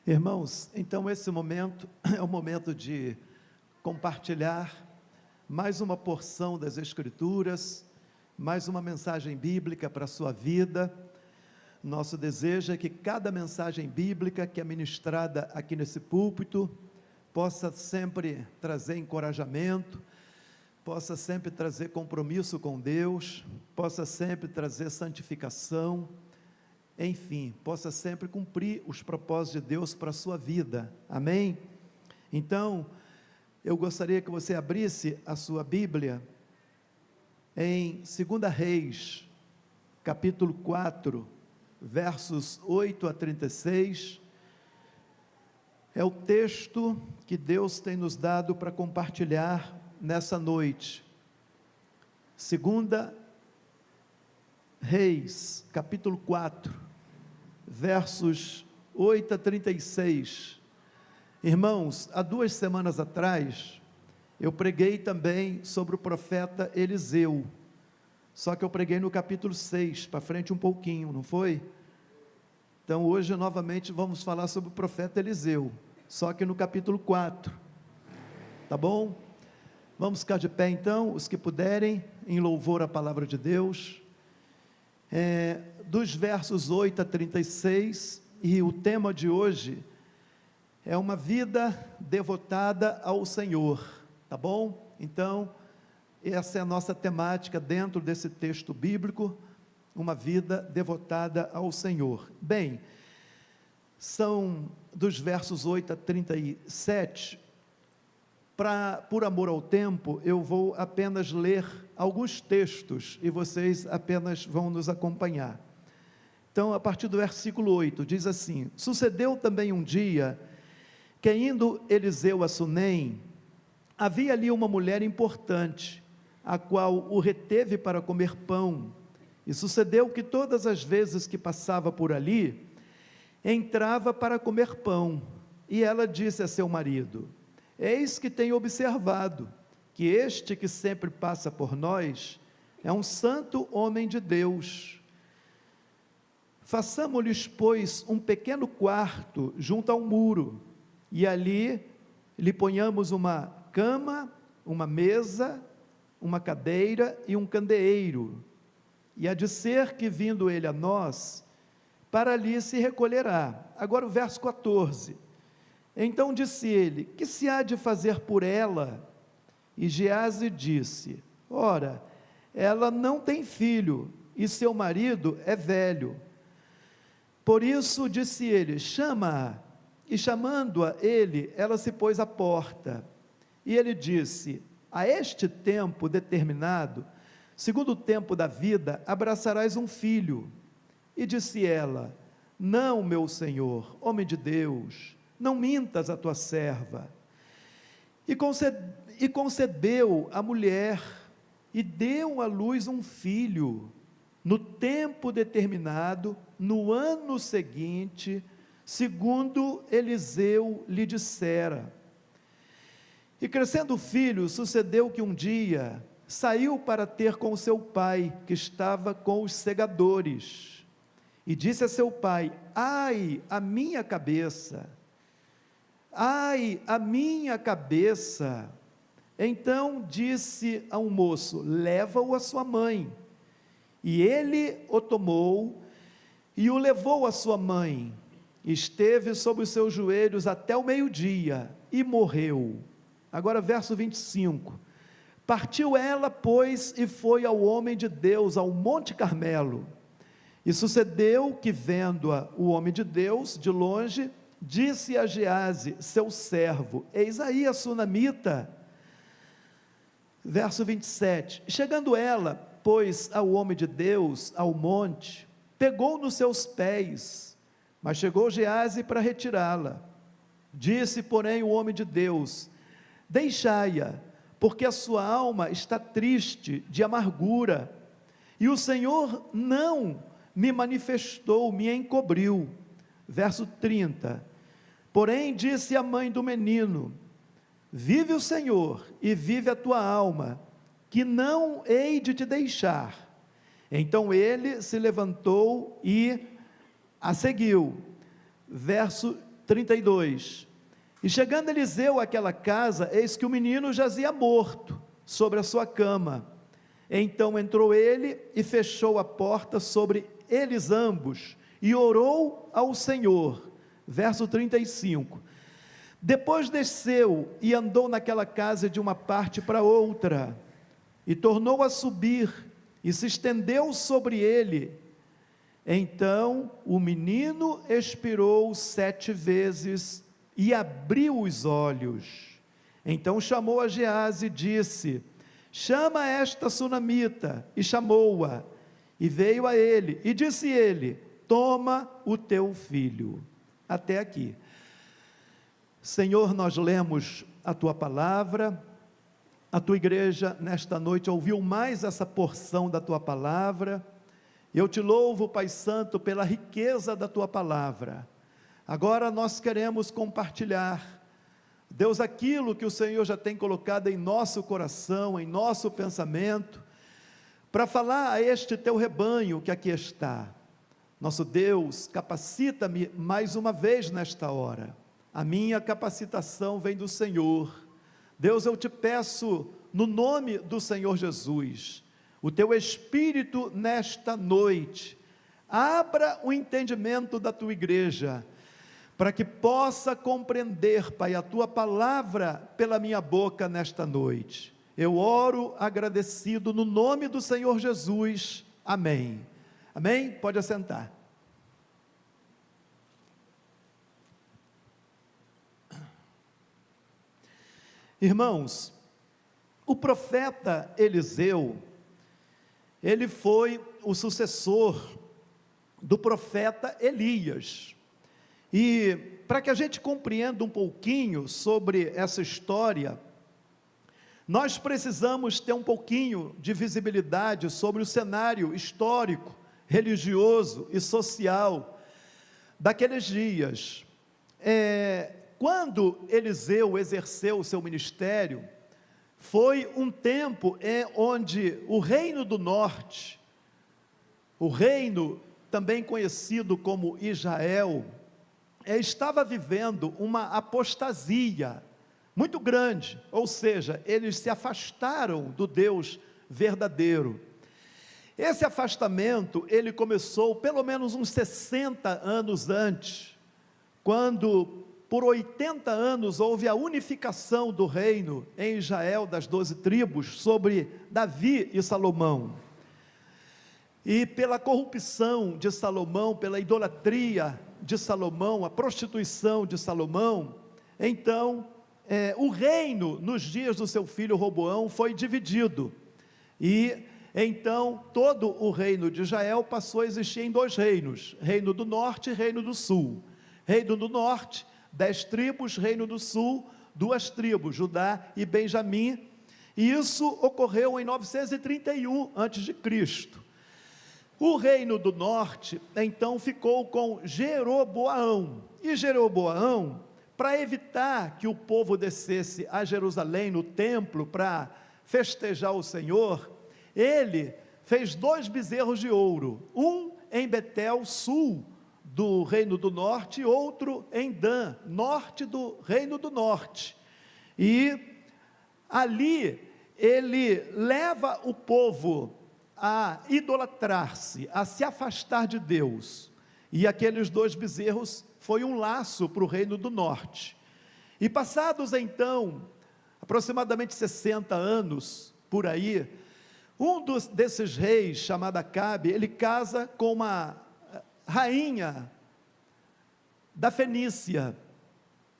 Irmãos, então esse momento é o momento de compartilhar mais uma porção das Escrituras, mais uma mensagem bíblica para a sua vida. Nosso desejo é que cada mensagem bíblica que é ministrada aqui nesse púlpito possa sempre trazer encorajamento, possa sempre trazer compromisso com Deus, possa sempre trazer santificação, enfim, possa sempre cumprir os propósitos de Deus para a sua vida, amém? Então, eu gostaria que você abrisse a sua Bíblia em 2 Reis, capítulo 4, versos 8 a 36, é o texto que Deus tem nos dado para compartilhar nessa noite. 2 Reis, capítulo 4, versos 8 a 36, irmãos, há 2 semanas atrás, eu preguei também sobre o profeta Eliseu, só que eu preguei no capítulo 6, para frente um pouquinho, não foi? Então hoje novamente vamos falar sobre o profeta Eliseu, só que no capítulo 4, tá bom? Vamos ficar de pé então, os que puderem, em louvor à palavra de Deus, dos versos 8 a 36, e o tema de hoje é uma vida devotada ao Senhor, tá bom? Então, essa é a nossa temática dentro desse texto bíblico, uma vida devotada ao Senhor. Bem, são dos versos 8 a 37, por amor ao tempo, eu vou apenas ler alguns textos, e vocês apenas vão nos acompanhar. Então, a partir do versículo 8, diz assim: sucedeu também um dia, que indo Eliseu a Sunem, havia ali uma mulher importante, a qual o reteve para comer pão, e sucedeu que todas as vezes que passava por ali, entrava para comer pão, e ela disse a seu marido: eis que tenho observado, que este que sempre passa por nós, é um santo homem de Deus. Façamo-lhes, pois, um pequeno quarto junto ao muro, e ali lhe ponhamos uma cama, uma mesa, uma cadeira e um candeeiro, e há de ser que vindo ele a nós, para ali se recolherá. Agora o verso 14, então disse ele: que se há de fazer por ela? E Geazi disse: ora, ela não tem filho, e seu marido é velho. Por isso disse ele: chama-a. E chamando-a ele, ela se pôs à porta. E ele disse: a este tempo determinado, segundo o tempo da vida, abraçarás um filho. E disse ela: não, meu senhor, homem de Deus, não mintas a tua serva. E concebeu a mulher, e deu à luz um filho, no tempo determinado, no ano seguinte, segundo Eliseu lhe dissera. E crescendo o filho, sucedeu que um dia saiu para ter com seu pai, que estava com os segadores, e disse a seu pai: ai, a minha cabeça! Ai, a minha cabeça! Então disse a um moço: leva-o a sua mãe. E ele o tomou e o levou à sua mãe. Esteve sobre os seus joelhos até o meio-dia e morreu. Agora verso 25. Partiu ela, pois, e foi ao homem de Deus, ao Monte Carmelo. E sucedeu que, vendo-a o homem de Deus de longe, disse a Geazi, seu servo: eis aí a sunamita. Verso 27, chegando ela, pois, ao homem de Deus, ao monte, pegou nos seus pés, mas chegou Geazi para retirá-la. Disse, porém, o homem de Deus: deixai-a, porque a sua alma está triste de amargura, e o Senhor não me manifestou, me encobriu. Verso 30, porém disse a mãe do menino: vive o Senhor, e vive a tua alma, que não hei de te deixar. Então ele se levantou e a seguiu. Verso 32. E chegando Eliseu àquela casa, eis que o menino jazia morto sobre a sua cama. Então entrou ele e fechou a porta sobre eles ambos, e orou ao Senhor. Verso 35. Depois desceu e andou naquela casa de uma parte para outra, e tornou a subir, e se estendeu sobre ele. Então o menino expirou 7 vezes, e abriu os olhos. Então chamou a Geazi e disse: chama esta sunamita. E chamou-a, e veio a ele, e disse ele: toma o teu filho. Até aqui. Senhor, nós lemos a tua palavra, a tua igreja nesta noite ouviu mais essa porção da tua palavra. Eu te louvo, Pai Santo, pela riqueza da tua palavra. Agora nós queremos compartilhar, Deus, aquilo que o Senhor já tem colocado em nosso coração, em nosso pensamento, para falar a este teu rebanho que aqui está. Nosso Deus, capacita-me mais uma vez nesta hora. A minha capacitação vem do Senhor. Deus, eu te peço, no nome do Senhor Jesus, o teu Espírito nesta noite, abra o entendimento da tua igreja, para que possa compreender, Pai, a tua palavra pela minha boca nesta noite. Eu oro agradecido no nome do Senhor Jesus. Amém. Amém? Pode assentar. Irmãos, o profeta Eliseu, ele foi o sucessor do profeta Elias. E para que a gente compreenda um pouquinho sobre essa história, nós precisamos ter um pouquinho de visibilidade sobre o cenário histórico, religioso e social daqueles dias. Quando Eliseu exerceu o seu ministério, foi um tempo onde o reino do norte, o reino também conhecido como Israel, estava vivendo uma apostasia muito grande, ou seja, eles se afastaram do Deus verdadeiro. Esse afastamento, ele começou pelo menos uns 60 anos antes, quando por 80 anos houve a unificação do reino em Israel das 12 tribos, sobre Davi e Salomão. E pela corrupção de Salomão, pela idolatria de Salomão, a prostituição de Salomão, então, o reino, nos dias do seu filho Roboão, foi dividido, e então, todo o reino de Israel passou a existir em 2 reinos, reino do norte e reino do sul. Reino do norte, 10 tribos, reino do sul, 2 tribos, Judá e Benjamim, e isso ocorreu em 931 a.C. O reino do norte, então, ficou com Jeroboão, e Jeroboão, para evitar que o povo descesse a Jerusalém, no templo, para festejar o Senhor, ele fez 2 bezerros de ouro, um em Betel, sul do reino do norte, e outro em Dan, norte do reino do norte, e ali ele leva o povo a idolatrar-se, a se afastar de Deus, e aqueles 2 bezerros foi um laço para o reino do norte. E passados então, aproximadamente 60 anos, por aí, desses reis, chamado Acabe, ele casa com uma rainha da Fenícia,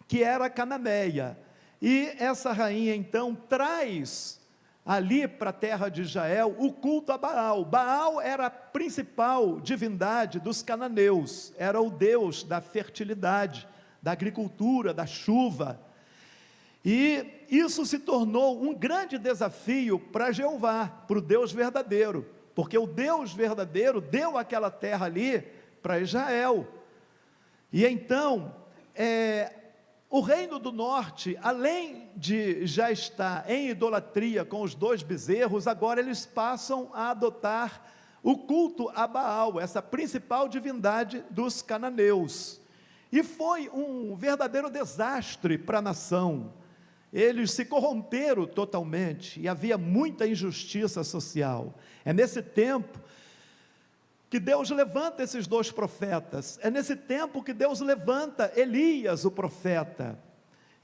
que era cananeia, e essa rainha então traz ali para a terra de Israel o culto a Baal. Baal era a principal divindade dos cananeus, era o deus da fertilidade, da agricultura, da chuva, e isso se tornou um grande desafio para Jeová, para o Deus verdadeiro, porque o Deus verdadeiro deu aquela terra ali para Israel. E então, o reino do norte, além de já estar em idolatria com os 2 bezerros, agora eles passam a adotar o culto a Baal, essa principal divindade dos cananeus. e foi um verdadeiro desastre para a nação. Eles se corromperam totalmente, e havia muita injustiça social. É nesse tempo que Deus levanta esses dois profetas, é nesse tempo que Deus levanta Elias, o profeta.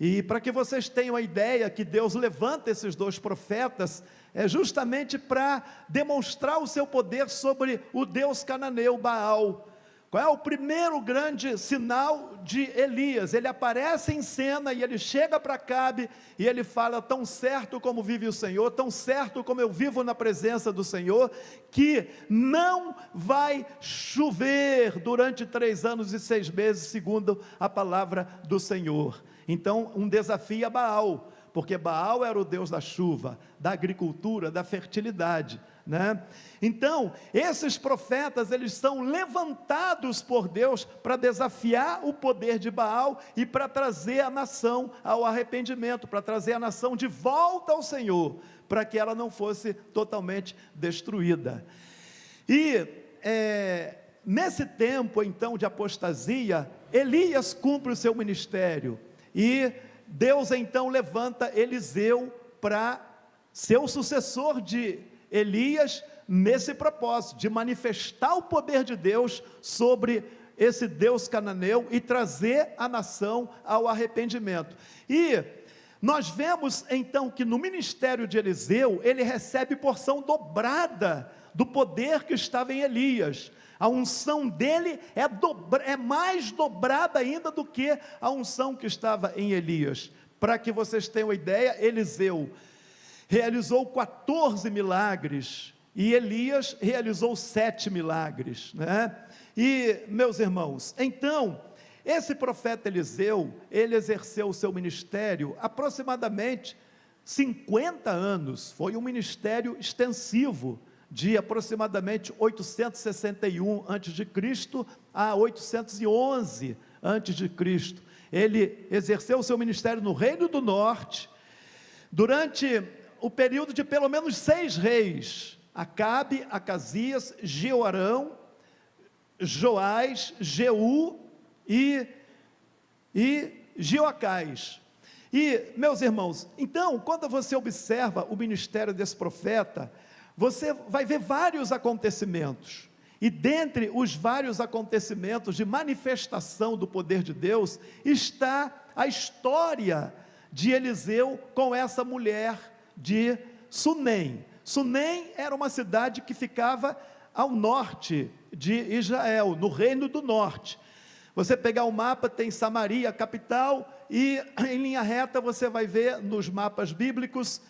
E para que vocês tenham a ideia que Deus levanta esses dois profetas, é justamente para demonstrar o seu poder sobre o deus cananeu Baal. Qual é o primeiro grande sinal de Elias? Ele aparece em cena e ele chega para Acabe e ele fala: tão certo como vive o Senhor, tão certo como eu vivo na presença do Senhor, que não vai chover durante 3 anos e 6 meses, segundo a palavra do Senhor. Então, um desafio a Baal, porque Baal era o deus da chuva, da agricultura, da fertilidade, né? Então, esses profetas, eles são levantados por Deus para desafiar o poder de Baal e para trazer a nação ao arrependimento, para trazer a nação de volta ao Senhor, para que ela não fosse totalmente destruída. E nesse tempo então de apostasia, Elias cumpre o seu ministério, e Deus então levanta Eliseu para ser o sucessor de Elias, nesse propósito, de manifestar o poder de Deus sobre esse deus cananeu, e trazer a nação ao arrependimento. E nós vemos então que no ministério de Eliseu, ele recebe porção dobrada do poder que estava em Elias. A unção dele é mais dobrada ainda do que a unção que estava em Elias. Para que vocês tenham uma ideia, Eliseu realizou 14 milagres, e Elias realizou 7 milagres, né? E, meus irmãos, então, esse profeta Eliseu, ele exerceu o seu ministério aproximadamente 50 anos, foi um ministério extensivo, de aproximadamente 861 a.C. a 811 a.C. Ele exerceu o seu ministério no Reino do Norte, durante o período de pelo menos 6 reis, Acabe, Acasias, Jeorão, Joás, Jeú e Jeoacás. E, meus irmãos, então, quando você observa o ministério desse profeta, você vai ver vários acontecimentos, e dentre os vários acontecimentos de manifestação do poder de Deus, está a história de Eliseu com essa mulher de Sunem. Sunem era uma cidade que ficava ao norte de Israel, no Reino do Norte. Você pegar o mapa, tem Samaria, a capital, e em linha reta você vai ver nos mapas bíblicos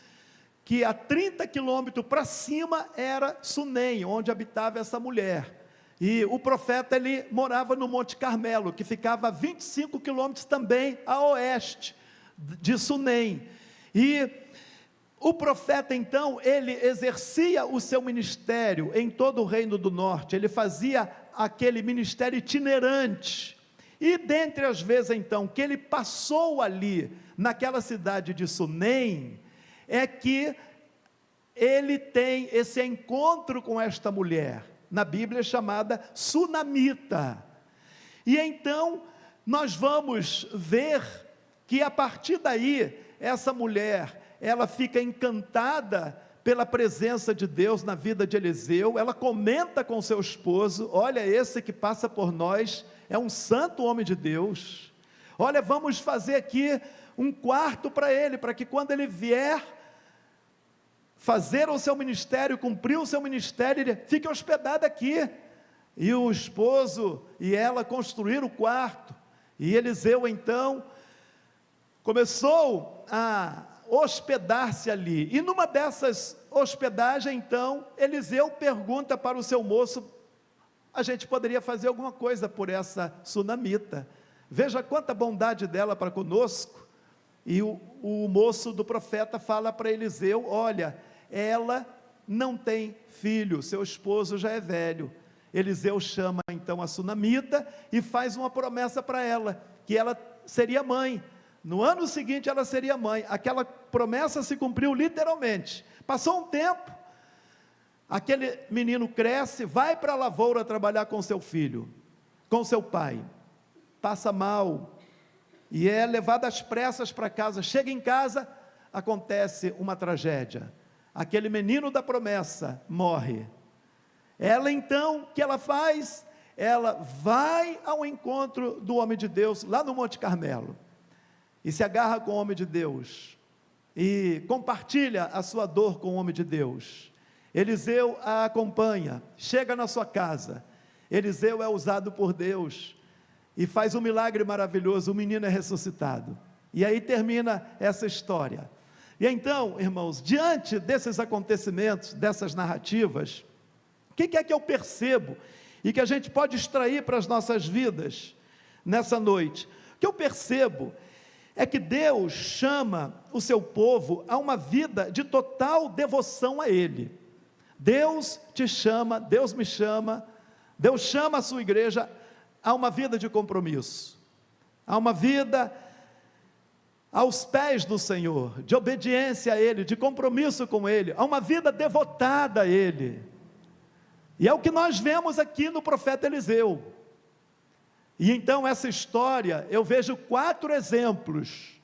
que a 30 quilômetros para cima era Sunem, onde habitava essa mulher. E o profeta, ele morava no Monte Carmelo, que ficava a 25 quilômetros também a oeste de Sunem. E o profeta então, ele exercia o seu ministério em todo o Reino do Norte, ele fazia aquele ministério itinerante, e dentre as vezes então, que ele passou ali, naquela cidade de Sunem, é que ele tem esse encontro com esta mulher, na Bíblia chamada Sunamita, e então, nós vamos ver que a partir daí, essa mulher, ela fica encantada pela presença de Deus na vida de Eliseu, ela comenta com seu esposo: olha, esse que passa por nós, é um santo homem de Deus, olha, vamos fazer aqui um quarto para ele, para que quando ele vier fazer o seu ministério, cumprir o seu ministério, ele fique hospedado aqui. E o esposo e ela construíram o quarto, e Eliseu então começou a hospedar-se ali, e numa dessas hospedagens então, Eliseu pergunta para o seu moço: a gente poderia fazer alguma coisa por essa sunamita, veja quanta bondade dela para conosco. E o moço do profeta fala para Eliseu: olha, ela não tem filho, seu esposo já é velho. Eliseu chama então a sunamita e faz uma promessa para ela, que ela seria mãe. No ano seguinte ela seria mãe. Aquela promessa se cumpriu literalmente. Passou um tempo, aquele menino cresce, vai para a lavoura trabalhar com seu filho, com seu pai. passa mal, e é levada às pressas para casa. Chega em casa, acontece uma tragédia, aquele menino da promessa morre. Ela então, o que ela faz? Ela vai ao encontro do homem de Deus, lá no Monte Carmelo, e se agarra com o homem de Deus, e compartilha a sua dor com o homem de Deus. Eliseu a acompanha, chega na sua casa. Eliseu é usado por Deus, e faz um milagre maravilhoso, o menino é ressuscitado, e aí termina essa história. E então, irmãos, diante desses acontecimentos, dessas narrativas, o que é que eu percebo, e que a gente pode extrair para as nossas vidas, nessa noite? O que eu percebo, é que Deus chama o seu povo, a uma vida de total devoção a Ele. Deus te chama, Deus me chama, Deus chama a sua igreja, a uma vida de compromisso, a uma vida aos pés do Senhor, de obediência a Ele, de compromisso com Ele, a uma vida devotada a Ele, e é o que nós vemos aqui no profeta Eliseu. E então essa história, eu vejo 4 exemplos,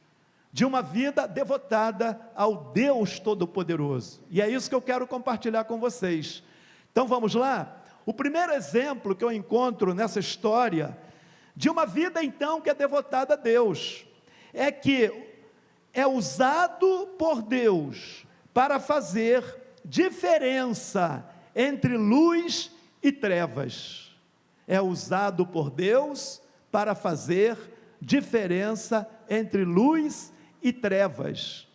de uma vida devotada ao Deus Todo-Poderoso, e é isso que eu quero compartilhar com vocês. Então vamos lá? O primeiro exemplo que eu encontro nessa história, de uma vida então que é devotada a Deus, é que é usado por Deus para fazer diferença entre luz e trevas. É usado por Deus para fazer diferença entre luz e trevas.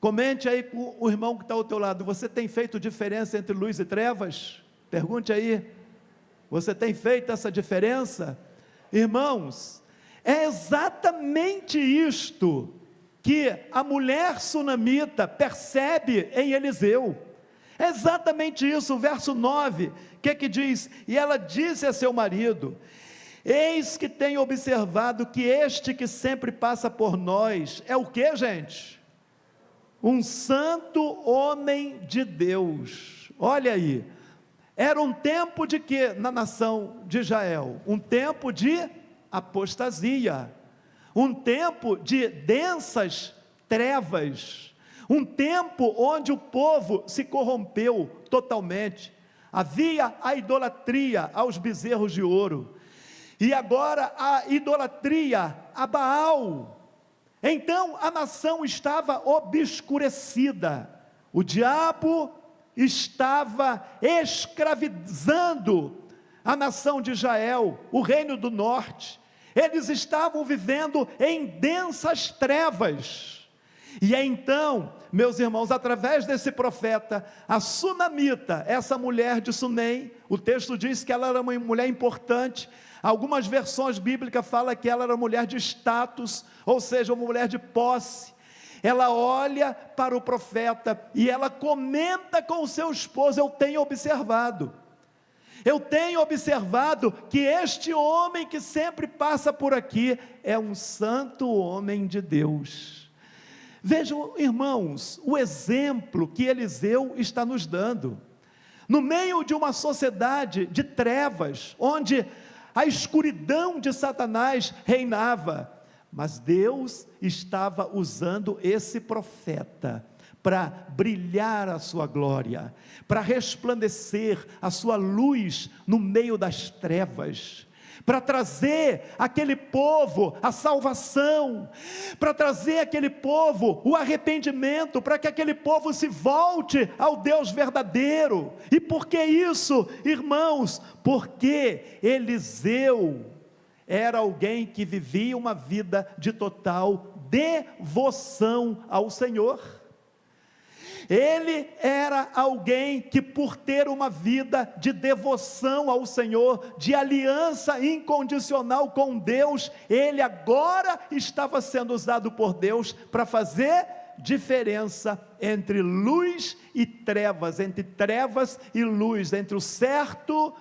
Comente aí com o irmão que está ao teu lado: você tem feito diferença entre luz e trevas? Pergunte aí, você tem feito essa diferença? Irmãos, é exatamente isto que a mulher sunamita percebe em Eliseu. É exatamente isso. O verso 9, o que diz? E ela disse a seu marido: eis que tenho observado que este que sempre passa por nós, é o que, gente? Um santo homem de Deus. Olha aí, era um tempo de quê na nação de Israel? Um tempo de apostasia, um tempo de densas trevas, um tempo onde o povo se corrompeu totalmente. Havia a idolatria aos bezerros de ouro, e agora a idolatria a Baal. Então a nação estava obscurecida, o diabo estava escravizando a nação de Israel, o reino do norte. Eles estavam vivendo em densas trevas, e então, meus irmãos, através desse profeta, a sunamita, essa mulher de Sunem, o texto diz que ela era uma mulher importante. Algumas versões bíblicas falam que ela era mulher de status, ou seja, uma mulher de posse. Ela olha para o profeta e ela comenta com o seu esposo: eu tenho observado que este homem que sempre passa por aqui é um santo homem de Deus. Vejam, irmãos, o exemplo que Eliseu está nos dando, no meio de uma sociedade de trevas, onde a escuridão de Satanás reinava, mas Deus estava usando esse profeta para brilhar a sua glória, para resplandecer a sua luz no meio das trevas, para trazer aquele povo a salvação, para trazer aquele povo o arrependimento, para que aquele povo se volte ao Deus verdadeiro. E por que isso, irmãos? Porque Eliseu era alguém que vivia uma vida de total devoção ao Senhor. Ele era alguém que, por ter uma vida de devoção ao Senhor, de aliança incondicional com Deus, ele agora estava sendo usado por Deus para fazer diferença entre luz e trevas, entre trevas e luz, entre o certo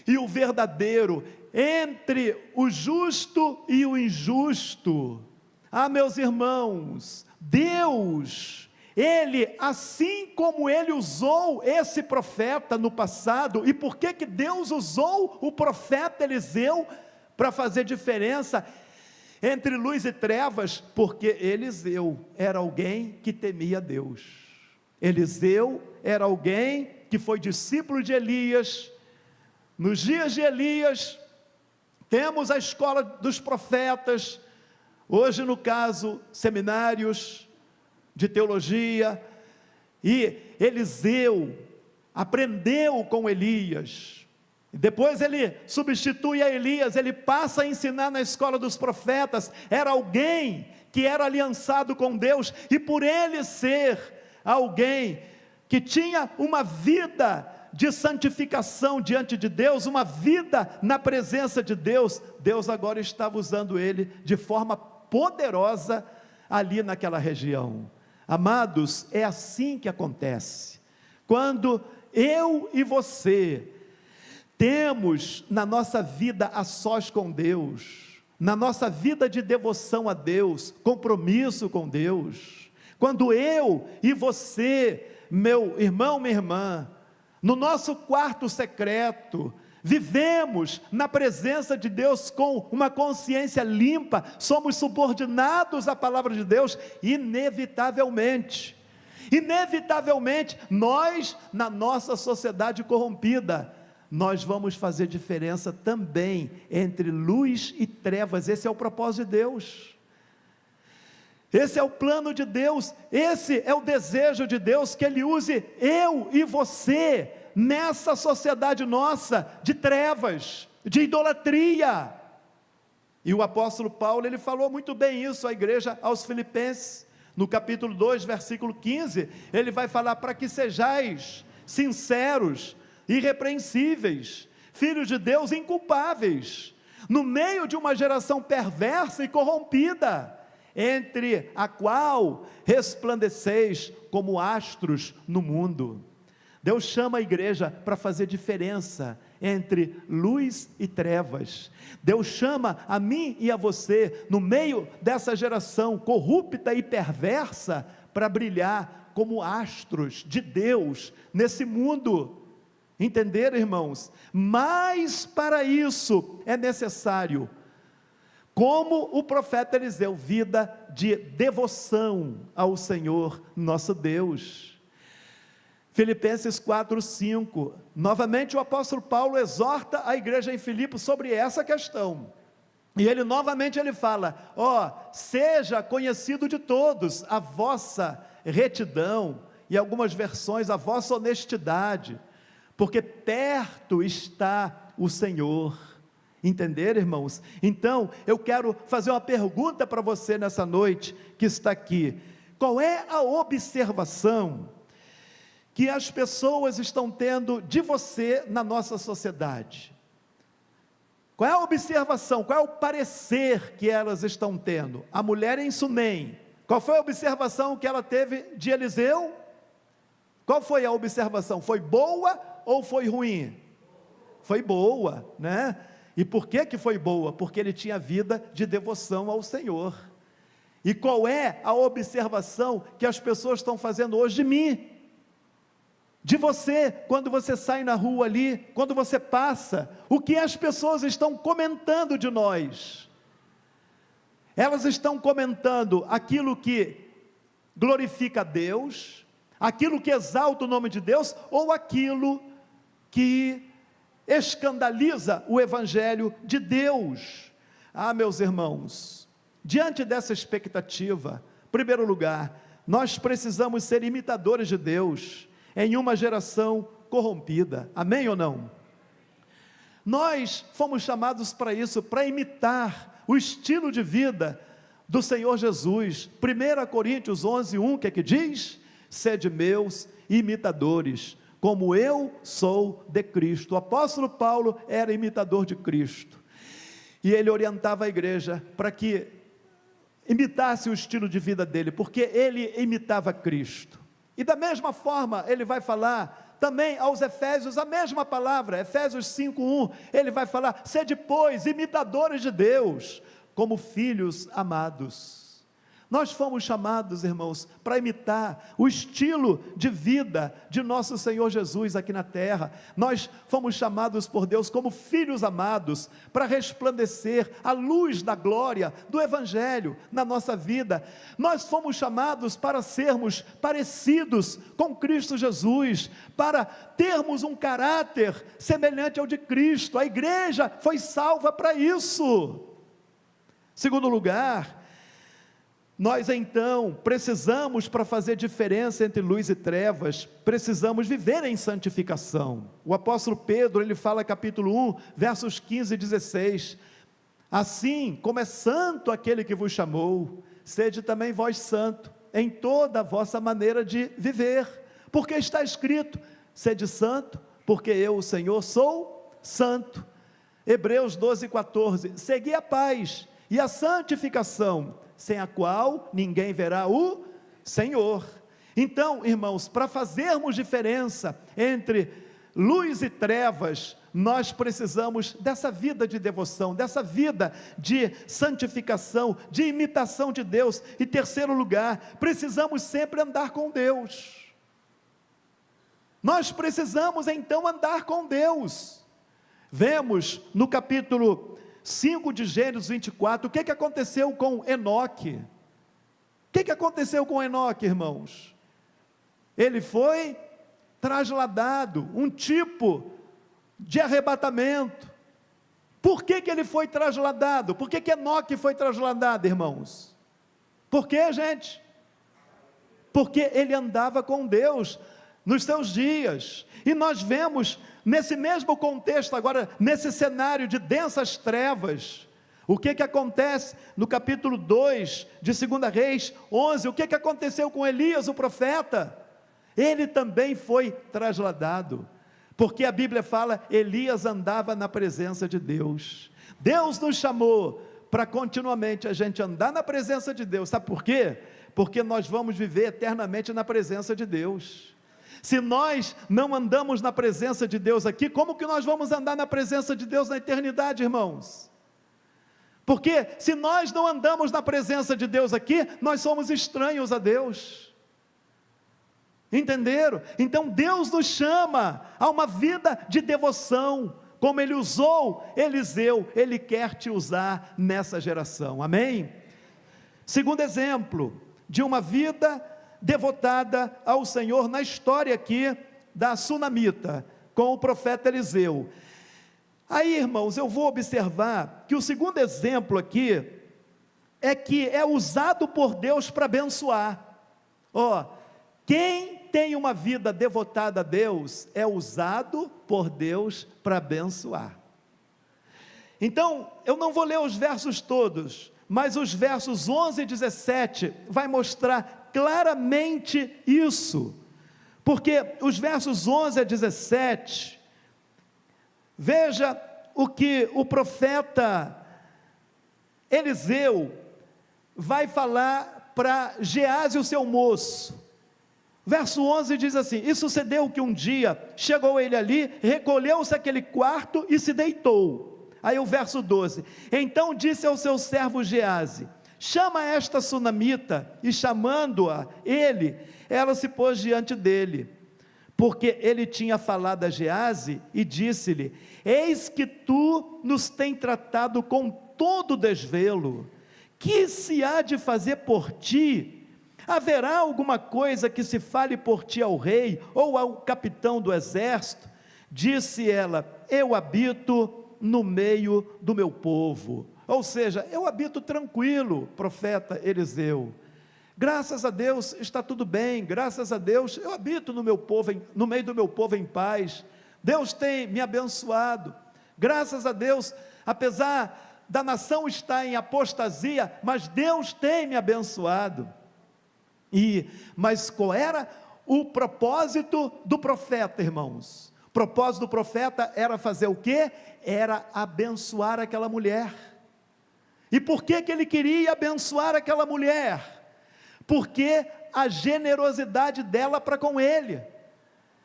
e o verdadeiro, entre o justo e o injusto. Ah, meus irmãos, Deus, Ele, assim como Ele usou esse profeta no passado, e por que Deus usou o profeta Eliseu para fazer diferença entre luz e trevas, porque Eliseu era alguém que temia Deus. Eliseu era alguém que foi discípulo de Elias. Nos dias de Elias, temos a escola dos profetas, hoje no caso, seminários de teologia, e Eliseu aprendeu com Elias, depois ele substitui a Elias, ele passa a ensinar na escola dos profetas. Era alguém que era aliançado com Deus, e por ele ser alguém que tinha uma vida de santificação diante de Deus, uma vida na presença de Deus, Deus agora estava usando ele de forma poderosa ali naquela região. Amados, é assim que acontece, quando eu e você temos na nossa vida a sós com Deus, na nossa vida de devoção a Deus, compromisso com Deus, quando eu e você, meu irmão, minha irmã, no nosso quarto secreto, vivemos na presença de Deus com uma consciência limpa, somos subordinados à palavra de Deus, inevitavelmente, nós, na nossa sociedade corrompida, nós vamos fazer diferença também entre luz e trevas. Esse é o propósito de Deus, esse é o plano de Deus, esse é o desejo de Deus, que Ele use eu e você, nessa sociedade nossa, de trevas, de idolatria. E o apóstolo Paulo, ele falou muito bem isso à igreja, aos Filipenses, no capítulo 2, versículo 15, ele vai falar: para que sejais sinceros, irrepreensíveis, filhos de Deus inculpáveis, no meio de uma geração perversa e corrompida, entre a qual resplandeceis como astros no mundo. Deus chama a igreja para fazer diferença entre luz e trevas. Deus chama a mim e a você, no meio dessa geração corrupta e perversa, para brilhar como astros de Deus nesse mundo. Entenderam, irmãos? Mas para isso é necessário, como o profeta Eliseu, vida de devoção ao Senhor nosso Deus. Filipenses 4:5, novamente o apóstolo Paulo exorta a igreja em Filipos sobre essa questão, e ele novamente fala: seja conhecido de todos a vossa retidão, e algumas versões, a vossa honestidade, porque perto está o Senhor. Entenderam, irmãos? Então, eu quero fazer uma pergunta para você nessa noite, que está aqui: qual é a observação que as pessoas estão tendo de você na nossa sociedade? Qual é a observação, qual é o parecer que elas estão tendo? A mulher em Sunem, qual foi a observação que ela teve de Eliseu? Qual foi a observação? Foi boa ou foi ruim? Foi boa, né? E por que foi boa? Porque ele tinha vida de devoção ao Senhor. E qual é a observação que as pessoas estão fazendo hoje de mim? De você, quando você sai na rua ali, quando você passa, o que as pessoas estão comentando de nós? Elas estão comentando aquilo que glorifica a Deus, aquilo que exalta o nome de Deus, ou aquilo que escandaliza o Evangelho de Deus? Meus irmãos, diante dessa expectativa, em primeiro lugar, nós precisamos ser imitadores de Deus, em uma geração corrompida. Amém ou não? Nós fomos chamados para isso, para imitar o estilo de vida do Senhor Jesus. 1 Coríntios 11:1, que é que diz? Sede meus imitadores, como eu sou de Cristo. O apóstolo Paulo era imitador de Cristo, e ele orientava a igreja para que imitasse o estilo de vida dele, porque ele imitava Cristo. E da mesma forma, ele vai falar também aos Efésios, a mesma palavra, Efésios 5:1, ele vai falar: sede, pois, imitadores de Deus, como filhos amados. Nós fomos chamados, irmãos, para imitar o estilo de vida de nosso Senhor Jesus aqui na terra. Nós fomos chamados por Deus como filhos amados, para resplandecer a luz da glória do Evangelho na nossa vida. Nós fomos chamados para sermos parecidos com Cristo Jesus, para termos um caráter semelhante ao de Cristo. A igreja foi salva para isso. Segundo lugar, nós então precisamos, para fazer diferença entre luz e trevas, precisamos viver em santificação. O apóstolo Pedro, ele fala capítulo 1, versos 15 e 16, assim como é santo aquele que vos chamou, sede também vós santo, em toda a vossa maneira de viver, porque está escrito, sede santo, porque eu, o Senhor, sou santo. Hebreus 12, 14, segui a paz e a santificação, sem a qual ninguém verá o Senhor. Então, irmãos, para fazermos diferença entre luz e trevas, nós precisamos dessa vida de devoção, dessa vida de santificação, de imitação de Deus. E terceiro lugar, precisamos sempre andar com Deus. Nós precisamos então andar com Deus. Vemos no capítulo 5 de Gênesis 24, o que aconteceu com Enoque? O que aconteceu com Enoque, irmãos? Ele foi trasladado, um tipo de arrebatamento. Por que ele foi trasladado? Por que Enoque foi trasladado, irmãos? Por quê, gente? Porque ele andava com Deus nos seus dias, e nós vemos nesse mesmo contexto agora, nesse cenário de densas trevas, o que acontece no capítulo 2 de 2 Reis 11, o que aconteceu com Elias o profeta? Ele também foi trasladado, porque a Bíblia fala, Elias andava na presença de Deus. Deus nos chamou para continuamente a gente andar na presença de Deus, sabe por quê? Porque nós vamos viver eternamente na presença de Deus. Se nós não andamos na presença de Deus aqui, como que nós vamos andar na presença de Deus na eternidade, irmãos? Porque se nós não andamos na presença de Deus aqui, nós somos estranhos a Deus. Entenderam? Então Deus nos chama a uma vida de devoção, como Ele usou Eliseu, Ele quer te usar nessa geração, amém? Segundo exemplo, de uma vida devotada ao Senhor, na história aqui da Sunamita, com o profeta Eliseu. Aí, irmãos, eu vou observar que o segundo exemplo aqui, é que é usado por Deus para abençoar. Quem tem uma vida devotada a Deus, é usado por Deus para abençoar. Então, eu não vou ler os versos todos, mas os versos 11 e 17, vai mostrar claramente isso, porque os versos 11 a 17, veja o que o profeta Eliseu vai falar para Geazi, o seu moço. Verso 11 diz assim, e sucedeu que um dia, chegou ele ali, recolheu-se àquele quarto e se deitou. Aí o verso 12, então disse ao seu servo Geazi, chama esta sunamita, e chamando-a ela se pôs diante dele, porque ele tinha falado a Geazi, e disse-lhe, eis que tu nos tem tratado com todo desvelo, que se há de fazer por ti? Haverá alguma coisa que se fale por ti ao rei, ou ao capitão do exército? Disse ela, eu habito no meio do meu povo. Ou seja, eu habito tranquilo, profeta Eliseu, graças a Deus está tudo bem, graças a Deus eu habito no meio do meu povo em paz, Deus tem me abençoado, graças a Deus, apesar da nação estar em apostasia, mas Deus tem me abençoado. Mas qual era o propósito do profeta, irmãos? O propósito do profeta era fazer o quê? Era abençoar aquela mulher. E por que ele queria abençoar aquela mulher? Porque a generosidade dela para com ele.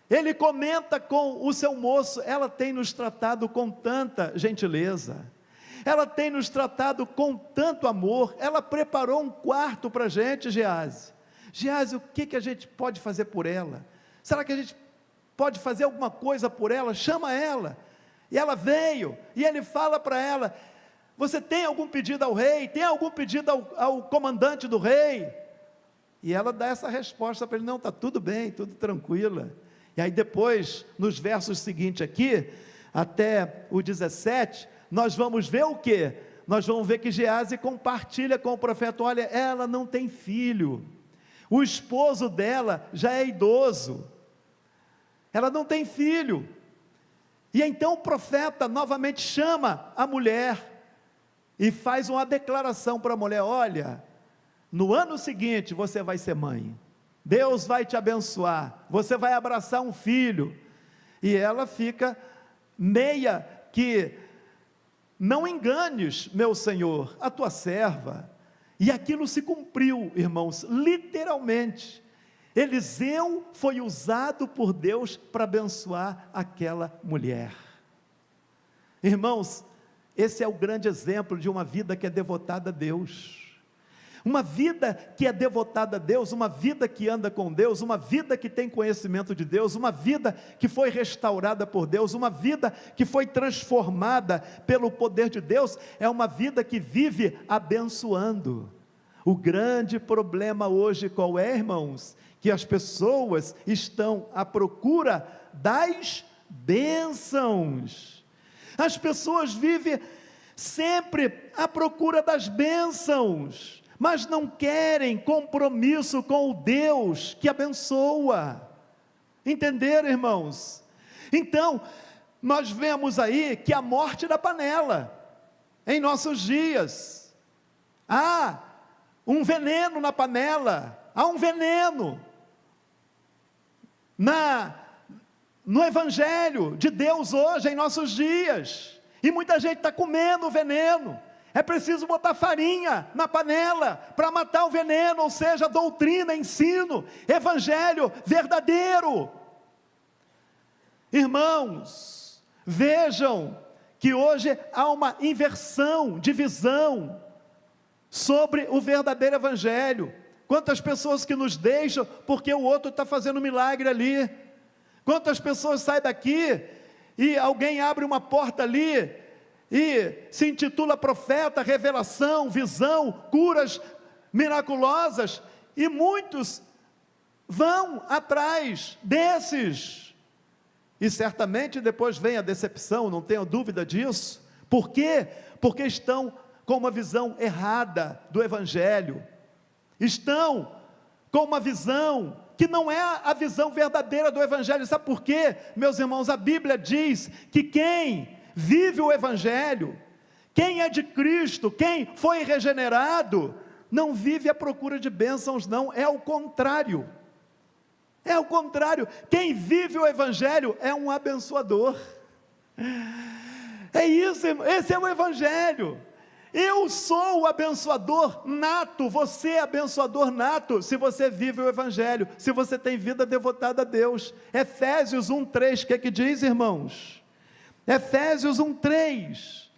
Ele comenta com o seu moço, ela tem nos tratado com tanta gentileza, ela tem nos tratado com tanto amor, ela preparou um quarto para a gente, Gease. Gease, o que a gente pode fazer por ela? Será que a gente pode fazer alguma coisa por ela? Chama ela. E ela veio, e ele fala para ela: você tem algum pedido ao rei? Tem algum pedido ao comandante do rei? E ela dá essa resposta para ele: não, está tudo bem, tudo tranquila. E aí depois, nos versos seguintes aqui, até o 17, nós vamos ver o quê? Nós vamos ver que Gease compartilha com o profeta: olha, ela não tem filho, o esposo dela já é idoso, ela não tem filho. E então o profeta novamente chama a mulher e faz uma declaração para a mulher: olha, no ano seguinte você vai ser mãe, Deus vai te abençoar, você vai abraçar um filho. E ela fica meia que: não enganes, meu senhor, a tua serva. E aquilo se cumpriu, irmãos, literalmente. Eliseu foi usado por Deus para abençoar aquela mulher. Irmãos, esse é o grande exemplo de uma vida que é devotada a Deus. Uma vida que é devotada a Deus, uma vida que anda com Deus, uma vida que tem conhecimento de Deus, uma vida que foi restaurada por Deus, uma vida que foi transformada pelo poder de Deus, é uma vida que vive abençoando. O grande problema hoje qual é, irmãos? Que as pessoas estão à procura das bênçãos. As pessoas vivem sempre à procura das bênçãos, mas não querem compromisso com o Deus que abençoa. Entenderam, irmãos? Então, nós vemos aí que a morte da panela, em nossos dias, há um veneno na panela, há um veneno no Evangelho de Deus hoje, em nossos dias, e muita gente está comendo o veneno. É preciso botar farinha na panela para matar o veneno, ou seja, doutrina, ensino, evangelho verdadeiro. Irmãos, vejam que hoje há uma inversão de visão sobre o verdadeiro evangelho. Quantas pessoas que nos deixam porque o outro está fazendo milagre ali. Quantas pessoas saem daqui e alguém abre uma porta ali e se intitula profeta, revelação, visão, curas miraculosas, e muitos vão atrás desses, e certamente depois vem a decepção, não tenho dúvida disso. Por quê? Porque estão com uma visão errada do evangelho, estão com uma visão que não é a visão verdadeira do evangelho. Sabe por quê, meus irmãos? A Bíblia diz que quem vive o evangelho, quem é de Cristo, quem foi regenerado, não vive à procura de bênçãos, não, é o contrário. É o contrário. Quem vive o evangelho é um abençoador. É isso, esse é o evangelho. Eu sou o abençoador nato, você é abençoador nato, se você vive o evangelho, se você tem vida devotada a Deus. Efésios 1:3, o que é que diz, irmãos? Efésios 1:3,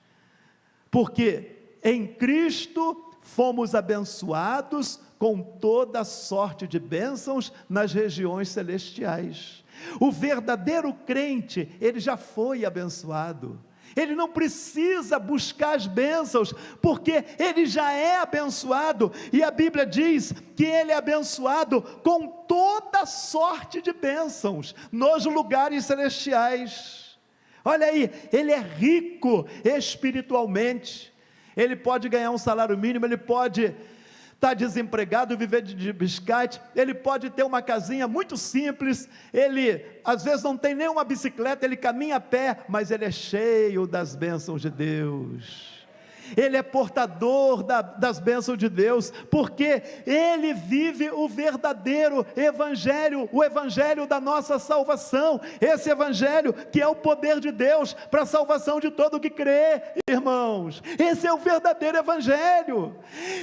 porque em Cristo fomos abençoados com toda sorte de bênçãos nas regiões celestiais. O verdadeiro crente, ele já foi abençoado, ele não precisa buscar as bênçãos, porque ele já é abençoado, e a Bíblia diz que ele é abençoado com toda sorte de bênçãos nos lugares celestiais. Olha aí, ele é rico espiritualmente, ele pode ganhar um salário mínimo, ele pode estar desempregado, viver de biscate, ele pode ter uma casinha muito simples, ele às vezes não tem nenhuma bicicleta, ele caminha a pé, mas ele é cheio das bênçãos de Deus. Ele é portador das bênçãos de Deus, porque ele vive o verdadeiro evangelho, o evangelho da nossa salvação, esse evangelho que é o poder de Deus para a salvação de todo que crê, irmãos. Esse é o verdadeiro evangelho.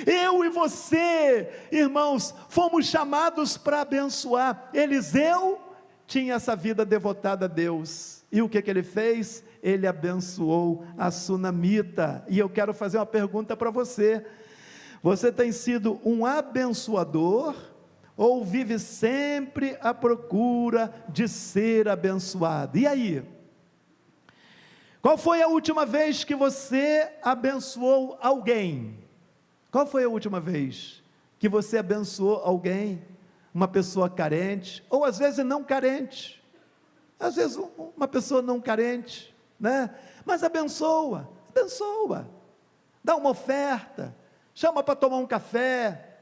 Eu e você, irmãos, fomos chamados para abençoar. Eliseu tinha essa vida devotada a Deus, E o que ele fez? Ele abençoou a sunamita. E eu quero fazer uma pergunta para você: você tem sido um abençoador ou vive sempre à procura de ser abençoado? E aí? Qual foi a última vez que você abençoou alguém? Qual foi a última vez que você abençoou alguém? Uma pessoa carente, ou às vezes não carente, às vezes uma pessoa não carente, né? Mas abençoa, dá uma oferta, chama para tomar um café.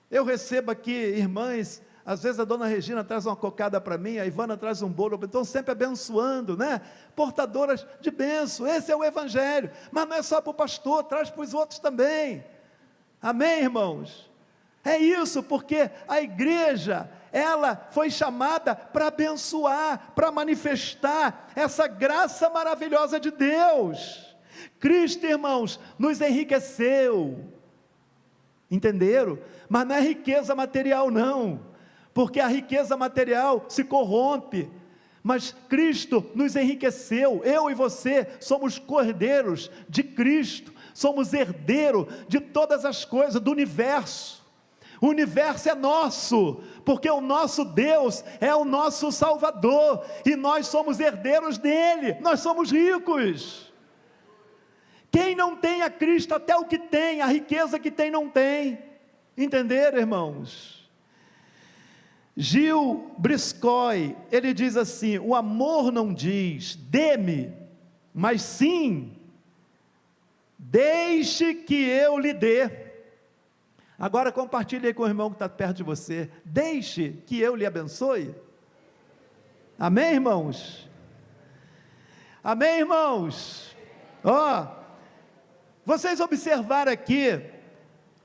Eu recebo aqui irmãs, às vezes a dona Regina traz uma cocada para mim, a Ivana traz um bolo, estão sempre abençoando, né? Portadoras de bênção. Esse é o evangelho, mas não é só para o pastor, traz para os outros também. Amém, irmãos? É isso, porque a igreja, ela foi chamada para abençoar, para manifestar essa graça maravilhosa de Deus. Cristo, irmãos, nos enriqueceu, entenderam? Mas não é riqueza material não, porque a riqueza material se corrompe, mas Cristo nos enriqueceu. Eu e você somos cordeiros de Cristo, somos herdeiros de todas as coisas do universo. O universo é nosso, porque o nosso Deus é o nosso Salvador, e nós somos herdeiros dele, nós somos ricos. Quem não tem a Cristo, até o que tem, a riqueza que tem, não tem. Entenderam, irmãos? Gil Briscoe, ele diz assim: o amor não diz, dê-me, mas sim, deixe que eu lhe dê. Agora compartilhe aí com o irmão que está perto de você: deixe que eu lhe abençoe. Amém, irmãos? Amém, irmãos? Vocês observaram aqui,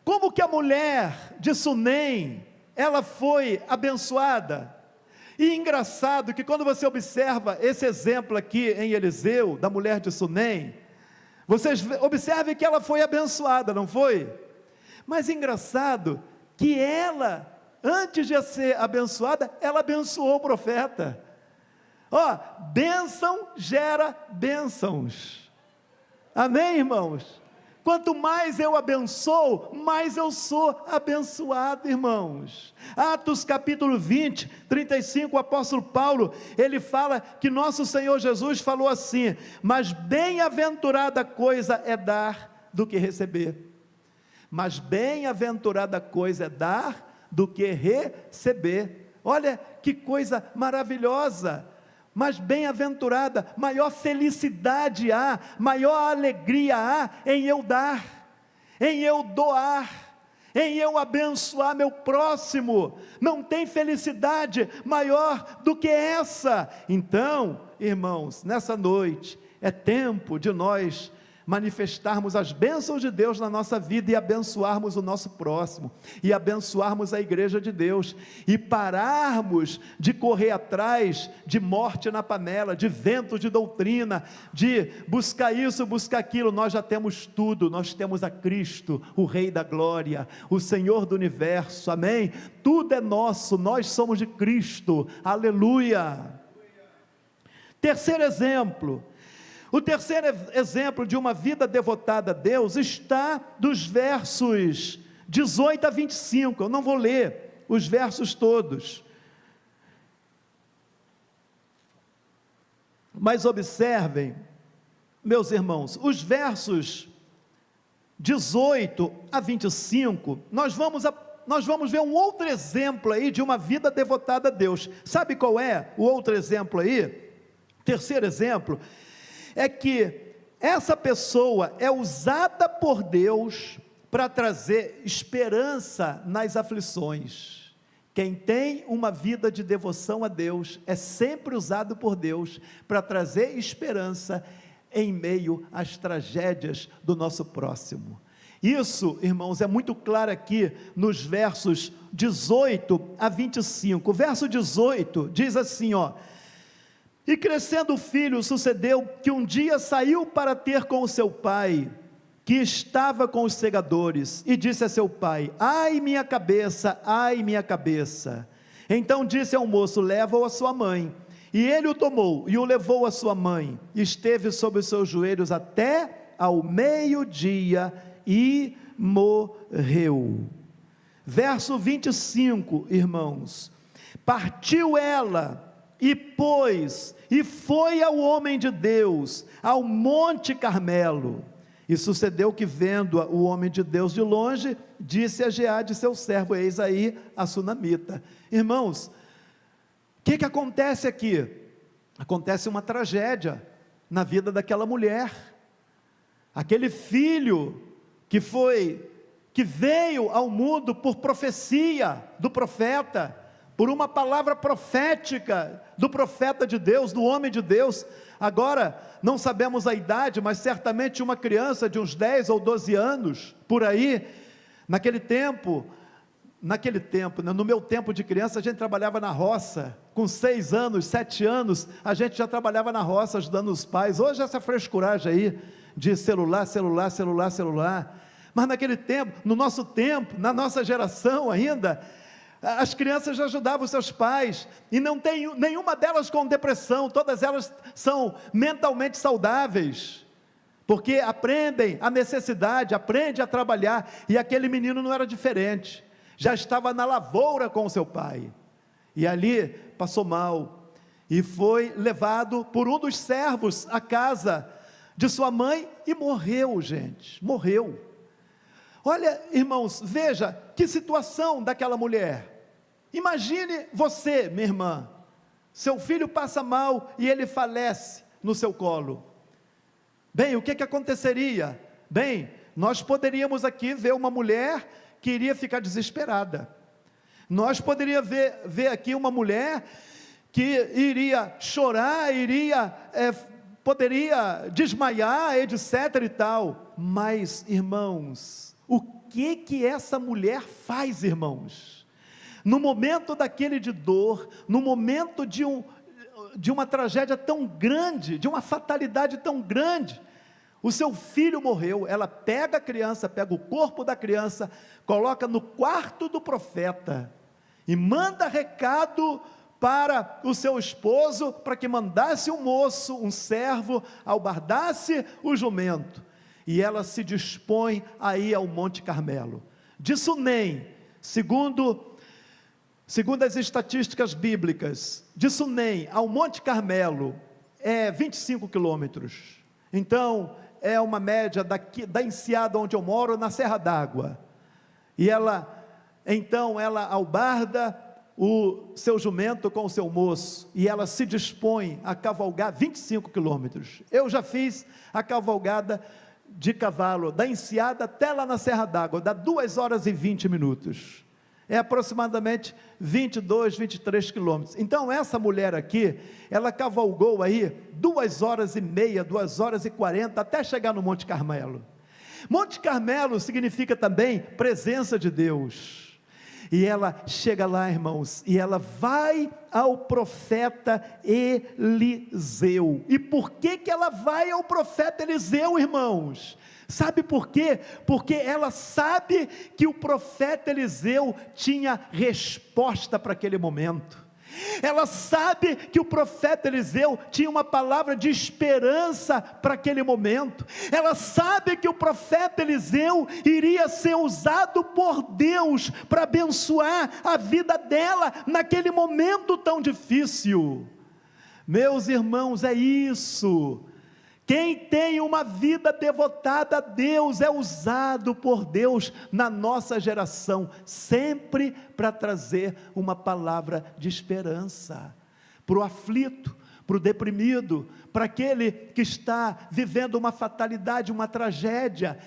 como que a mulher de Sunem, ela foi abençoada. E engraçado que quando você observa esse exemplo aqui em Eliseu, da mulher de Sunem, vocês observem que ela foi abençoada, não foi? Mas engraçado que ela, antes de ser abençoada, ela abençoou o profeta. Bênção gera bênçãos. Amém, irmãos? Quanto mais eu abençoo, mais eu sou abençoado, irmãos. Atos capítulo 20, 35, o apóstolo Paulo, ele fala que nosso Senhor Jesus falou assim: mas bem-aventurada coisa é dar do que receber. Mas bem-aventurada coisa é dar do que receber. Olha que coisa maravilhosa. Mas bem-aventurada, maior felicidade há, maior alegria há em eu dar, em eu doar, em eu abençoar meu próximo. Não tem felicidade maior do que essa. Então, irmãos, nessa noite é tempo de nós manifestarmos as bênçãos de Deus na nossa vida, e abençoarmos o nosso próximo, e abençoarmos a igreja de Deus, e pararmos de correr atrás de morte na panela, de ventos de doutrina, de buscar isso, buscar aquilo. Nós já temos tudo, nós temos a Cristo, o Rei da Glória, o Senhor do Universo, amém? Tudo é nosso, nós somos de Cristo, aleluia. Terceiro exemplo, o terceiro exemplo de uma vida devotada a Deus está dos versos 18 a 25, eu não vou ler os versos todos, mas observem, meus irmãos, os versos 18 a 25, nós vamos ver um outro exemplo aí de uma vida devotada a Deus. Sabe qual é o outro exemplo aí? Terceiro exemplo é que essa pessoa é usada por Deus para trazer esperança nas aflições. Quem tem uma vida de devoção a Deus é sempre usado por Deus para trazer esperança em meio às tragédias do nosso próximo. Isso, irmãos, é muito claro aqui nos versos 18 a 25. O verso 18 diz assim, e crescendo o filho, sucedeu que um dia saiu para ter com o seu pai, que estava com os segadores, e disse a seu pai: ai minha cabeça, ai minha cabeça. Então disse ao moço: leva-o a sua mãe. E ele o tomou e o levou à sua mãe, esteve sobre os seus joelhos até ao meio-dia e morreu. Verso 25, irmãos: partiu ela e foi ao homem de Deus, ao Monte Carmelo. E sucedeu que, vendo o homem de Deus de longe, disse a Geade seu servo: eis aí a sunamita. Irmãos, o que acontece aqui? Acontece uma tragédia na vida daquela mulher. Aquele filho que veio ao mundo por profecia do profeta, por uma palavra profética do profeta de Deus, do homem de Deus. Agora, não sabemos a idade, mas certamente uma criança de uns 10 ou 12 anos, por aí. Naquele tempo, no meu tempo de criança, a gente trabalhava na roça, com 6 anos, 7 anos, a gente já trabalhava na roça, ajudando os pais. Hoje essa frescuragem aí, de celular, mas naquele tempo, no nosso tempo, na nossa geração ainda, as crianças já ajudavam os seus pais, e não tem nenhuma delas com depressão, todas elas são mentalmente saudáveis, porque aprendem a necessidade, aprendem a trabalhar, e aquele menino não era diferente, já estava na lavoura com o seu pai, e ali passou mal, e foi levado por um dos servos à casa de sua mãe, e morreu, gente, morreu. Olha, irmãos, veja que situação daquela mulher. Imagine você, minha irmã, seu filho passa mal e ele falece no seu colo. Bem, o que aconteceria? Bem, nós poderíamos aqui ver uma mulher que iria ficar desesperada. Nós poderíamos ver aqui uma mulher que iria chorar, poderia desmaiar, etc e tal. Mas, irmãos, o que essa mulher faz, irmãos? No momento daquele de dor, no momento de uma tragédia tão grande, de uma fatalidade tão grande, o seu filho morreu, ela pega a criança, pega o corpo da criança, coloca no quarto do profeta, e manda recado para o seu esposo, para que mandasse um moço, um servo, albardasse o jumento, e ela se dispõe a ir ao Monte Carmelo. De Sunem, segundo as estatísticas bíblicas, de Sunem ao Monte Carmelo, é 25 quilômetros, então, é uma média da enseada onde eu moro, na Serra d'Água, e ela albarda o seu jumento com o seu moço, e ela se dispõe a cavalgar 25 quilômetros, eu já fiz a cavalgada de cavalo, da enseada até lá na Serra d'Água, dá 2 horas e 20 minutos, é aproximadamente 22, 23 quilômetros, então essa mulher aqui, ela cavalgou aí 2 horas e meia, 2 horas e 40, até chegar no Monte Carmelo. Monte Carmelo significa também presença de Deus, e ela chega lá, irmãos, e ela vai ao profeta Eliseu. E por que ela vai ao profeta Eliseu, irmãos? Sabe por quê? Porque ela sabe que o profeta Eliseu tinha resposta para aquele momento. Ela sabe que o profeta Eliseu tinha uma palavra de esperança para aquele momento. Ela sabe que o profeta Eliseu iria ser usado por Deus para abençoar a vida dela naquele momento tão difícil. Meus irmãos, é isso. Quem tem uma vida devotada a Deus é usado por Deus na nossa geração, sempre para trazer uma palavra de esperança, para o aflito, para o deprimido, para aquele que está vivendo uma fatalidade, uma tragédia.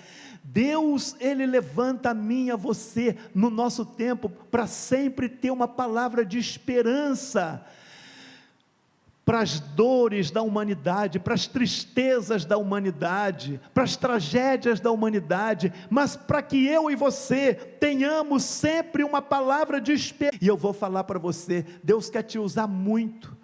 Deus, Ele levanta a mim e a você, no nosso tempo, para sempre ter uma palavra de esperança, para as dores da humanidade, para as tristezas da humanidade, para as tragédias da humanidade, mas para que eu e você tenhamos sempre uma palavra de esperança. E eu vou falar para você, Deus quer te usar muito,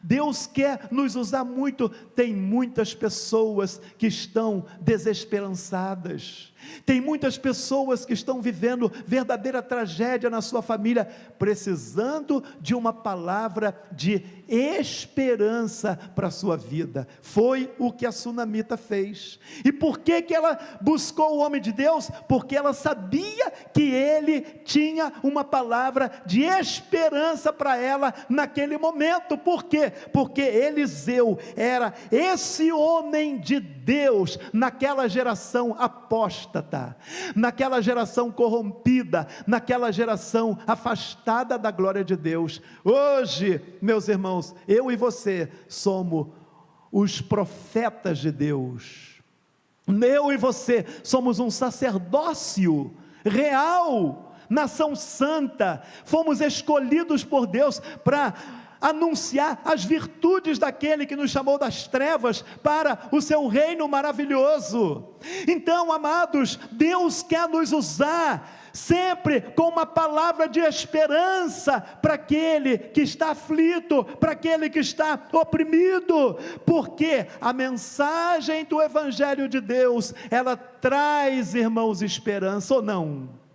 Deus quer nos usar muito. Tem muitas pessoas que estão desesperançadas, tem muitas pessoas que estão vivendo verdadeira tragédia na sua família, precisando de uma palavra de esperança para a sua vida. Foi o que a sunamita fez. E por que ela buscou o homem de Deus? Porque ela sabia que ele tinha uma palavra de esperança para ela naquele momento. Por quê? Porque Eliseu era esse homem de Deus naquela geração apóstata, naquela geração corrompida, naquela geração afastada da glória de Deus. Hoje, meus irmãos, eu e você somos os profetas de Deus. Eu e você somos um sacerdócio real, nação santa. Fomos escolhidos por Deus para anunciar as virtudes daquele que nos chamou das trevas para o seu reino maravilhoso. Então, amados, Deus quer nos usar sempre com uma palavra de esperança para aquele que está aflito, para aquele que está oprimido, porque a mensagem do Evangelho de Deus, ela traz, irmãos, esperança ou não?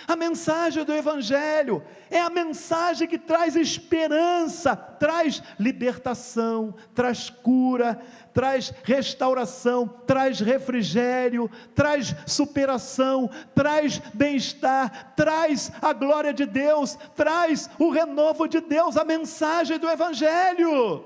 A mensagem do Evangelho é a mensagem que traz esperança, traz libertação, traz cura, traz restauração, traz refrigério, traz superação, traz bem-estar, traz a glória de Deus, traz o renovo de Deus, a mensagem do Evangelho.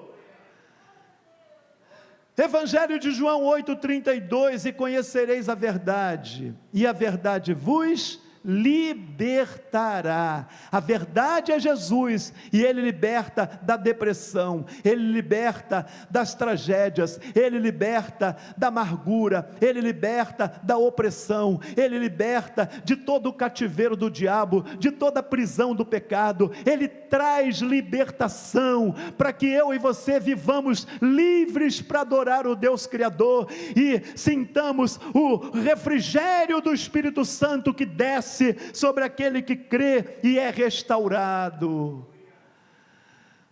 Evangelho de João 8,32: e conhecereis a verdade, e a verdade vos libertará. A verdade é Jesus, e Ele liberta da depressão, Ele liberta das tragédias, Ele liberta da amargura, Ele liberta da opressão, Ele liberta de todo o cativeiro do diabo, de toda a prisão do pecado. Ele traz libertação, para que eu e você vivamos livres para adorar o Deus Criador, e sintamos o refrigério do Espírito Santo que desce sobre aquele que crê e é restaurado.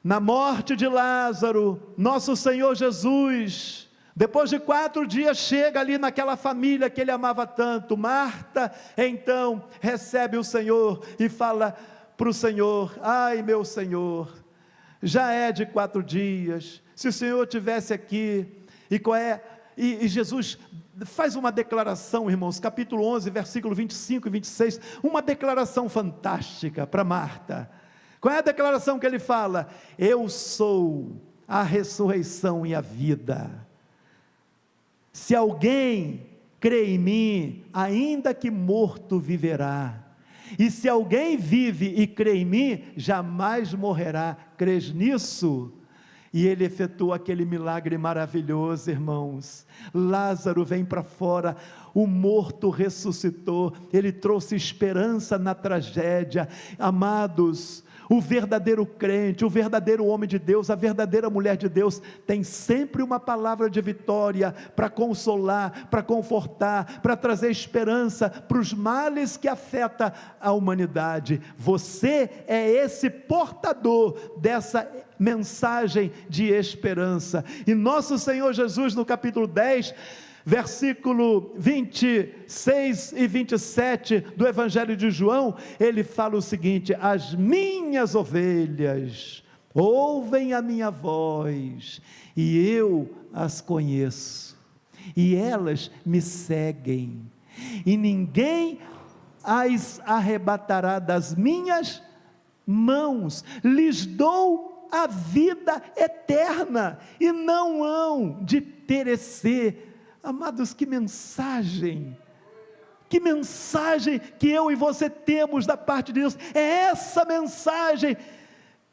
Na morte de Lázaro, nosso Senhor Jesus, depois de 4 dias, chega ali naquela família que ele amava tanto. Marta, então, recebe o Senhor e fala para o Senhor: ai, meu Senhor, já é de 4 dias, se o Senhor estivesse aqui. E Jesus faz uma declaração, irmãos, capítulo 11, versículo 25 e 26, uma declaração fantástica para Marta. Qual é a declaração que ele fala? Eu sou a ressurreição e a vida. Se alguém crê em mim, ainda que morto viverá. E se alguém vive e crê em mim, jamais morrerá. Crês nisso? E ele efetua aquele milagre maravilhoso, irmãos. Lázaro vem para fora, o morto ressuscitou, ele trouxe esperança na tragédia. Amados, o verdadeiro crente, o verdadeiro homem de Deus, a verdadeira mulher de Deus, tem sempre uma palavra de vitória para consolar, para confortar, para trazer esperança para os males que afetam a humanidade. Você é esse portador dessa mensagem de esperança. E nosso Senhor Jesus, no capítulo 10, versículo 26 e 27 do Evangelho de João, ele fala o seguinte: as minhas ovelhas ouvem a minha voz, e eu as conheço, e elas me seguem, e ninguém as arrebatará das minhas mãos. Lhes dou a vida eterna, e não hão de perecer. Amados, que mensagem que eu e você temos da parte de Deus. É essa mensagem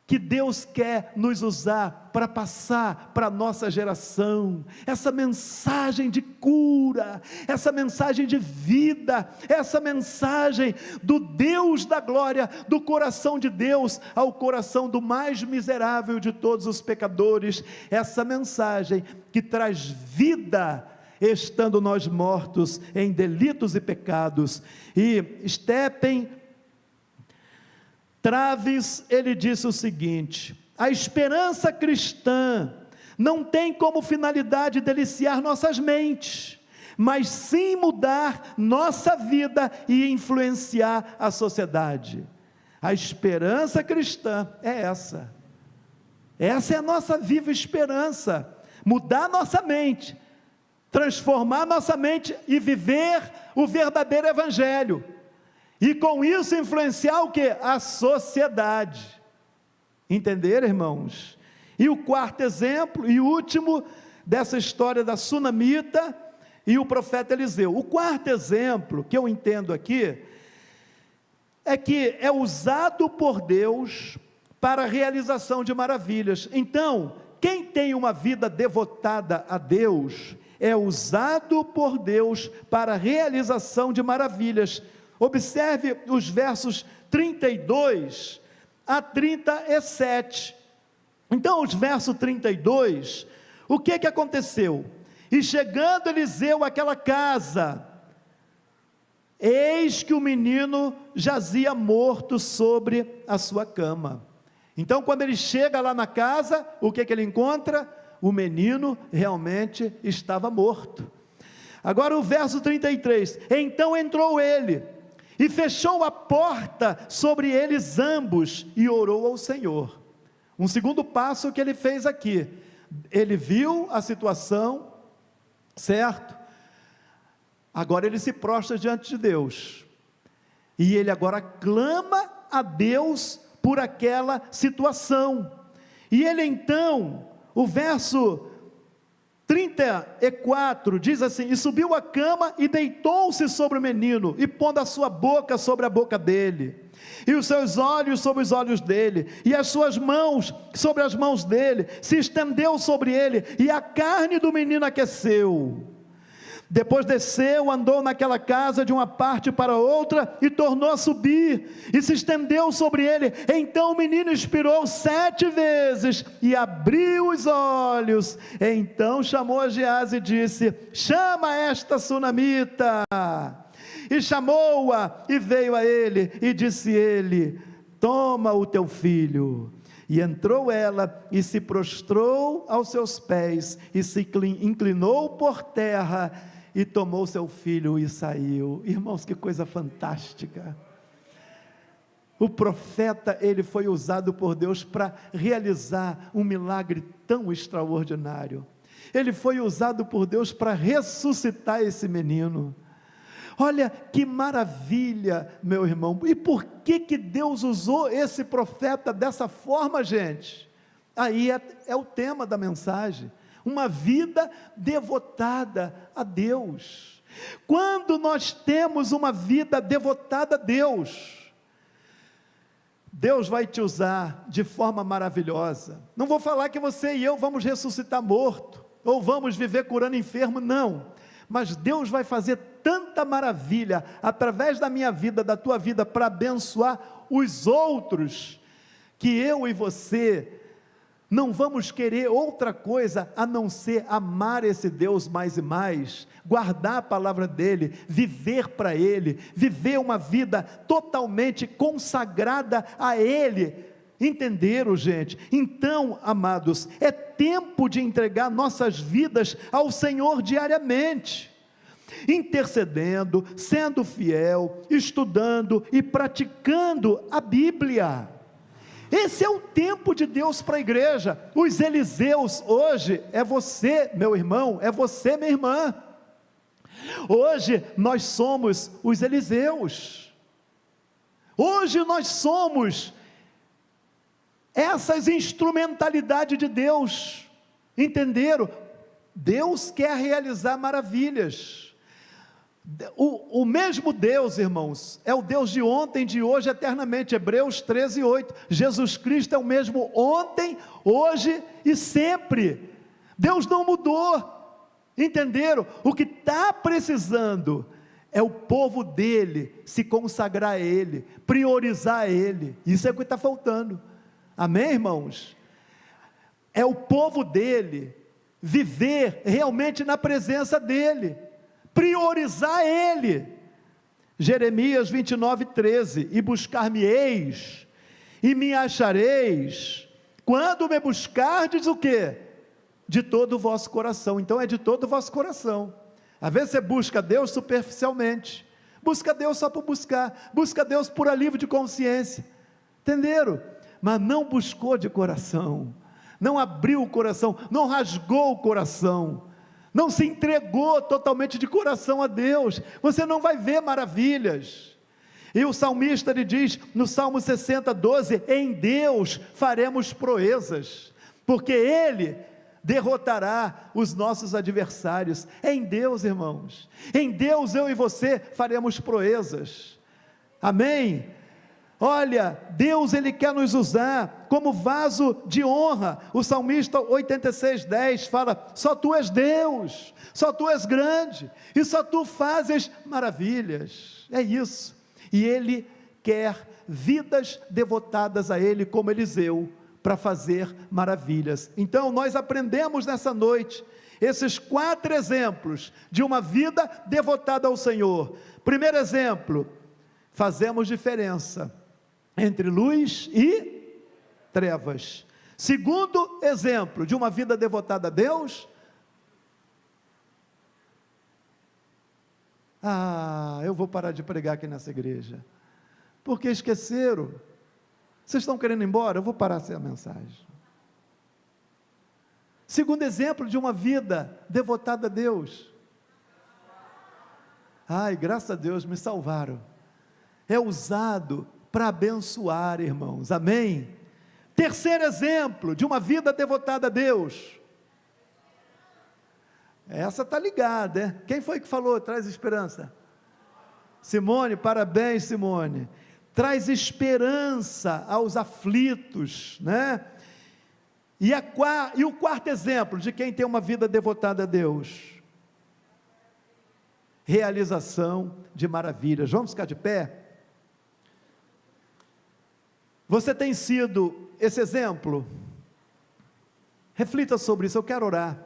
que Deus quer nos usar para passar para a nossa geração, essa mensagem de cura, essa mensagem de vida, essa mensagem do Deus da glória, do coração de Deus ao coração do mais miserável de todos os pecadores, essa mensagem que traz vida, estando nós mortos em delitos e pecados. E Stephen Traves, ele disse o seguinte: A esperança cristã não tem como finalidade deliciar nossas mentes, mas sim mudar nossa vida e influenciar a sociedade. A esperança cristã é essa. Essa é a nossa viva esperança. Mudar nossa mente, transformar nossa mente e viver o verdadeiro evangelho. E com isso influenciar o quê? A sociedade. Entenderam, irmãos? E o quarto exemplo e último dessa história da sunamita e o profeta Eliseu. O quarto exemplo que eu entendo aqui é que é usado por Deus para a realização de maravilhas. Então, quem tem uma vida devotada a Deus é usado por Deus para a realização de maravilhas. Observe os versos 32 a 37. Então, os versos 32, o que aconteceu? E chegando Eliseu àquela casa, eis que o menino jazia morto sobre a sua cama. Então, quando ele chega lá na casa, o que ele encontra? O menino realmente estava morto. Agora o verso 33, então entrou ele, e fechou a porta sobre eles ambos, e orou ao Senhor. Um segundo passo que ele fez aqui, ele viu a situação, certo? Agora ele se prostra diante de Deus, e ele agora clama a Deus por aquela situação, e ele então, o verso 34 diz assim, e subiu à cama e deitou-se sobre o menino, e pondo a sua boca sobre a boca dele, e os seus olhos sobre os olhos dele, e as suas mãos sobre as mãos dele, se estendeu sobre ele, e a carne do menino aqueceu. Depois desceu, andou naquela casa de uma parte para outra, e tornou a subir, e se estendeu sobre ele. Então o menino expirou 7 vezes, e abriu os olhos. Então chamou a Geazi e disse, chama esta sunamita. E chamou-a, e veio a ele, e disse ele, toma o teu filho. E entrou ela, e se prostrou aos seus pés, e se inclinou por terra, e tomou seu filho e saiu. Irmãos, que coisa fantástica. O profeta, ele foi usado por Deus para realizar um milagre tão extraordinário. Ele foi usado por Deus para ressuscitar esse menino. Olha que maravilha, meu irmão. E por que Deus usou esse profeta dessa forma, gente? Aí é o tema da mensagem. Uma vida devotada a Deus. Quando nós temos uma vida devotada a Deus, Deus vai te usar de forma maravilhosa. Não vou falar que você e eu vamos ressuscitar morto, ou vamos viver curando enfermo, não. Mas Deus vai fazer tanta maravilha, através da minha vida, da tua vida, para abençoar os outros, que eu e você não vamos querer outra coisa a não ser amar esse Deus mais e mais, guardar a palavra dele, viver para ele, viver uma vida totalmente consagrada a ele. Entenderam, gente? Então, amados, é tempo de entregar nossas vidas ao Senhor diariamente, intercedendo, sendo fiel, estudando e praticando a Bíblia. Esse é o tempo de Deus para a igreja. Os Eliseus hoje é você, meu irmão, é você, minha irmã. Hoje nós somos os Eliseus. Hoje nós somos essas instrumentalidades de Deus. Entenderam? Deus quer realizar maravilhas. O mesmo Deus, irmãos, é o Deus de ontem, de hoje, eternamente. Hebreus 13:8. Jesus Cristo é o mesmo ontem, hoje e sempre. Deus não mudou. Entenderam? O que está precisando é o povo dele se consagrar a ele, priorizar a ele. Isso é o que está faltando. Amém, irmãos? É o povo dele viver realmente na presença dele, priorizar ele. Jeremias 29:13, e buscar-me-eis, e me achareis, Quando me buscardes o quê? De todo o vosso coração. Então é de todo o vosso coração. Às vezes você busca Deus superficialmente, busca Deus só por buscar, busca Deus por alívio de consciência, entenderam? Mas não buscou de coração, não abriu o coração, não rasgou o coração, não se entregou totalmente de coração a Deus, você não vai ver maravilhas. E o salmista ele diz no Salmo 60, 12, em Deus faremos proezas, porque Ele derrotará os nossos adversários. Em Deus, irmãos, em Deus eu e você faremos proezas, amém? Olha, Deus ele quer nos usar como vaso de honra. O salmista 86:10 fala, só tu és Deus, só tu és grande, e só tu fazes maravilhas, é isso, e Ele quer vidas devotadas a Ele como Eliseu, para fazer maravilhas. Então nós aprendemos nessa noite, esses 4 exemplos, de uma vida devotada ao Senhor. Primeiro exemplo, fazemos diferença, entre luz e trevas. Segundo exemplo, de uma vida devotada a Deus, eu vou parar de pregar aqui nessa igreja, porque esqueceram. Vocês estão querendo ir embora? Eu vou parar essa mensagem. Segundo exemplo de uma vida devotada a Deus. Graças a Deus, me salvaram. É usado para abençoar, irmãos, amém? Terceiro exemplo de uma vida devotada a Deus. Essa está ligada, né? Quem foi que falou, traz esperança? Simone, parabéns, Simone. Traz esperança aos aflitos, né? E o quarto exemplo de quem tem uma vida devotada a Deus, realização de maravilhas. Vamos ficar de pé? Você tem sido esse exemplo? Reflita sobre isso, eu quero orar.